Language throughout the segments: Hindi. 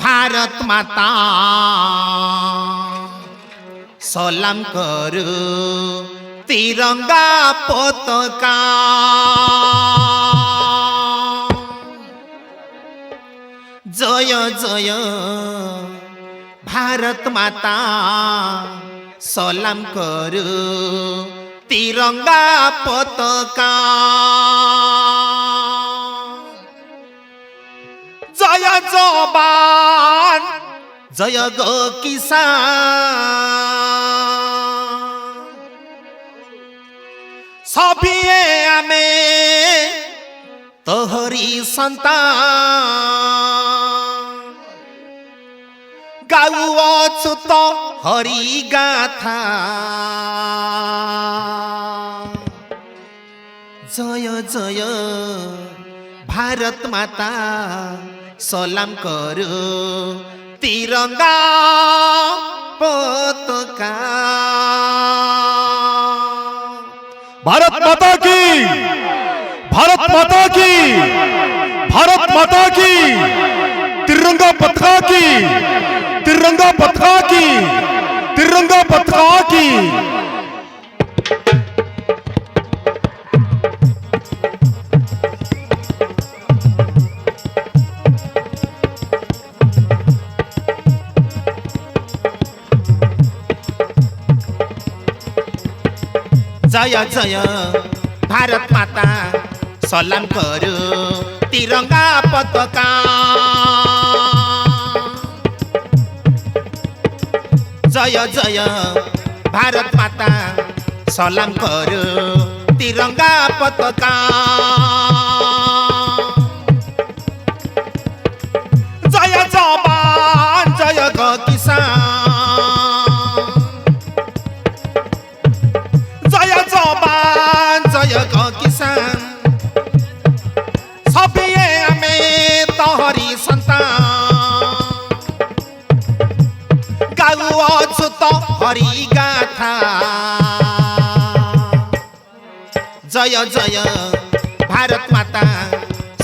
भारत माता सलाम करू तिरंगा पताका जय जय भारत माता सलाम करू तिरंगा पताका जय जवान जय गो किसान सभिए आमे तोहरी संतान गाउछु तो हरि गाथा जय जय भारत माता सलाम करू तिरंगा पताका भारत माता की भारत माता की भारत माता की तिरंगा पताका की तिरंगा पताका की तिरंगा पताका की जय जय भारत माता सलाम करू तिरंगा पताका जय जय भारत माता सलाम करू तिरंगा पताका जय जवान जय गो किसान जय जवान जय गो किसान सभिए आमे तोहरी संतान गाउछु तो हरि गाथा जय जय भारत माता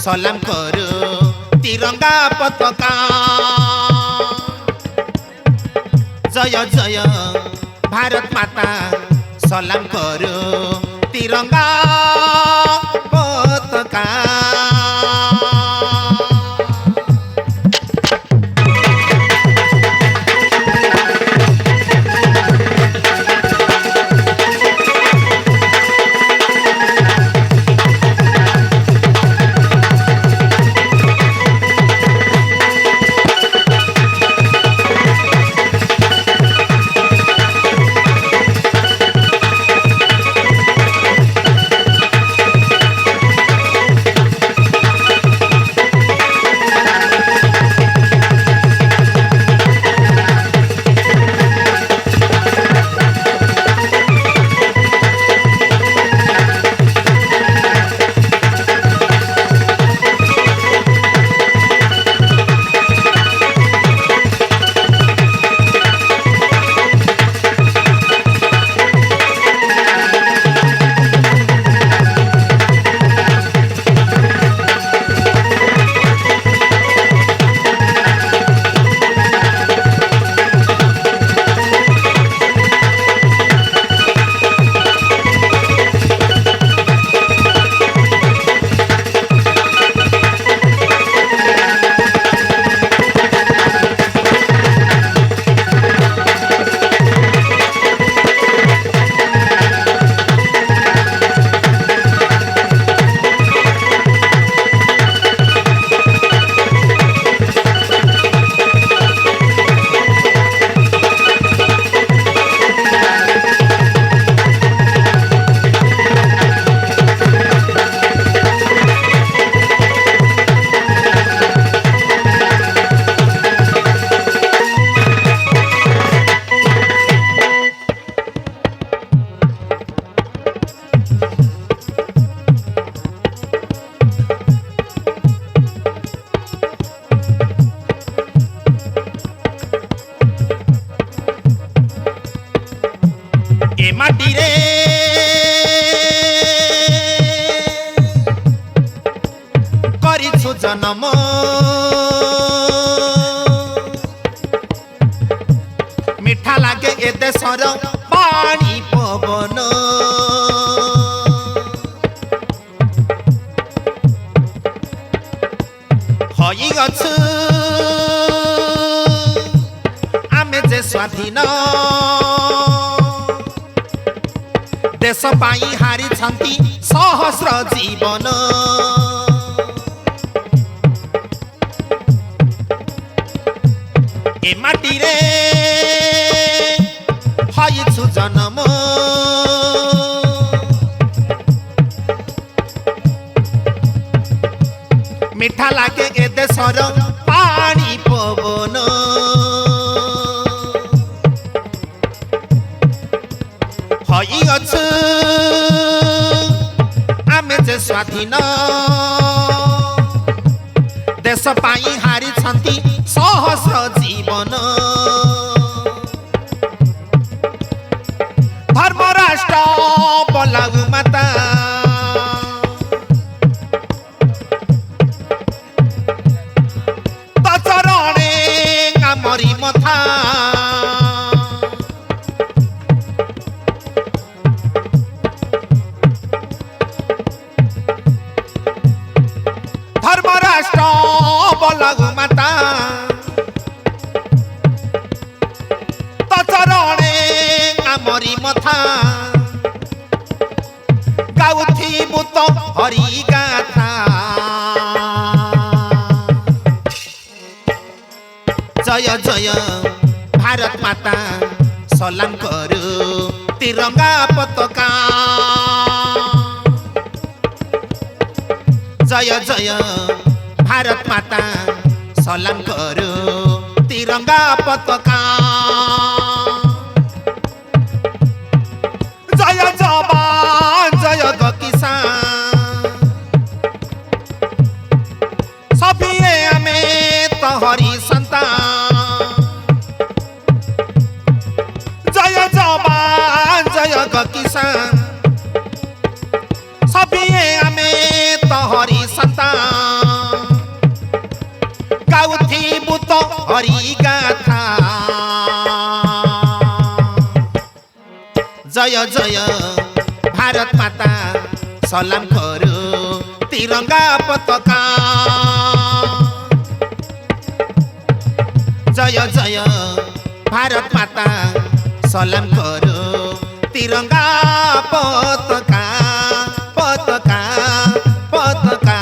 सलाम करू तिरंगा पताका जय जय भारत माता सलाम करू तिरंगा पताका माटी रे करिछु जन्म ଦେଶର ପାଣି ପବନ ହୋଇଅଛୁ ଆମେ ଯେ ସ୍ୱାଧୀନ ଦେଶ ପାଇଁ ହାରିଛନ୍ତି ସହସ୍ର ଜୀବନ ଏ ମାଟିରେ ହୋଇଛୁ ଜନ୍ମ ମିଠା ଲାଗେ ଏ ଦେଶର ପାଣି ପବନ ହୋଇଅଛୁ ଆମେ ଯେ ସ୍ୱାଧୀନ ଦେଶ ପାଇଁ ହାରିଛନ୍ତି ସହସ୍ର ଜୀବନ ଧର୍ମରାଷ୍ଟ୍ର ବଲାଉ ମାତା ଦଶରଣେ ଆମରି ମଥା ଧର୍ମରାଷ୍ଟ୍ର ବଲାଉ ମାତା ଦଶରଣେ ଆମରି ମଥା ଗାଉଥିବୁ ତ ହରି ଗାଥା ଜୟ ଜୟ ଭାରତ ମାତା ସଲାମ କରୁ ତିରଙ୍ଗା ପତାକା জয় জয় ভারত মাতা সলাম করু তিরঙ্গা পতাকা জয় জবান জয় কিষান সবিয়ে আমি তহরি সন্তান জয় জবান জয় কিষান সবিয়ে আমি তহরি সন্তান গাউথিবু তো হরি গাথা জয় জয় ভারত মাতা সলাম করু তিরঙ্গা পতাকা জয় জয় ভারত মাতা সলাম করু তিরঙ্গা পতাকা পতাকা পতাকা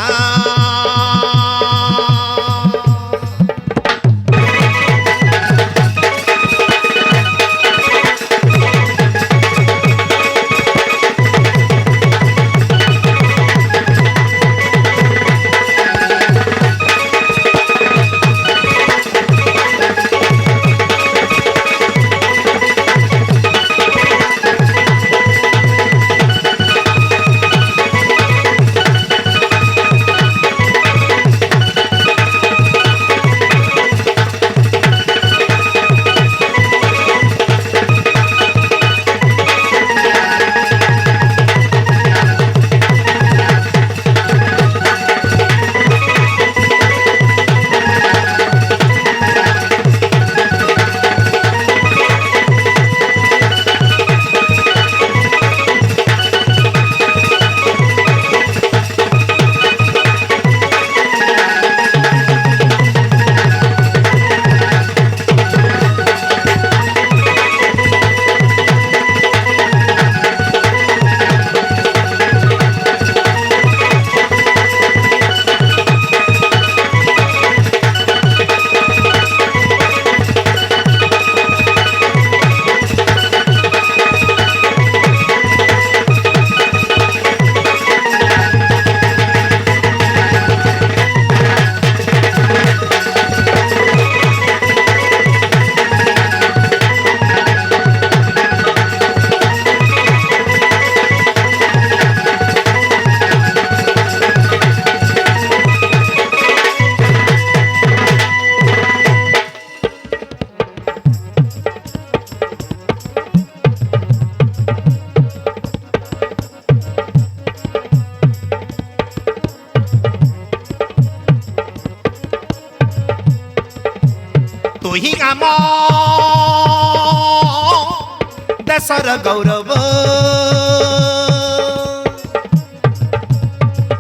देशर गौरव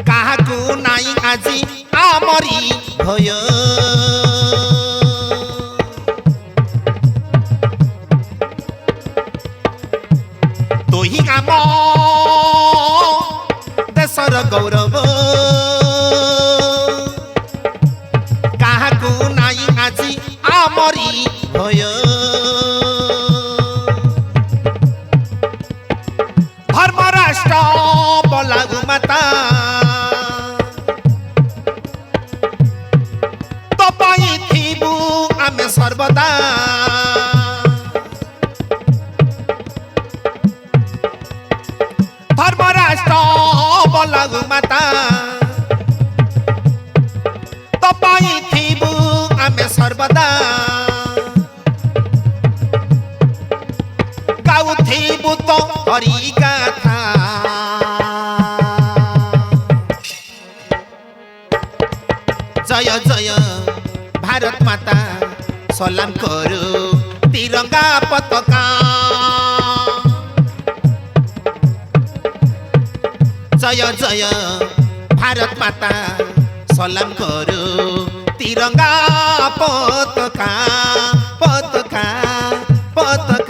काहाकू नाई आजी आमरी भय तोही आम देशर गौरव काहाकू नाई आजी आमरी भय धर्मराष्ट्र बलागु माता तपाईं थिबु आमे सर्वदा धर्मराष्ट्र बलागु माता तपाईं थिबु आमे सर्वदा गाउथिबु त हरि गाथा जय जय भारत माता सलाम करू तिरंगा पताका जय जय भारत माता सलाम करू तिरंगा पताका पताका पताका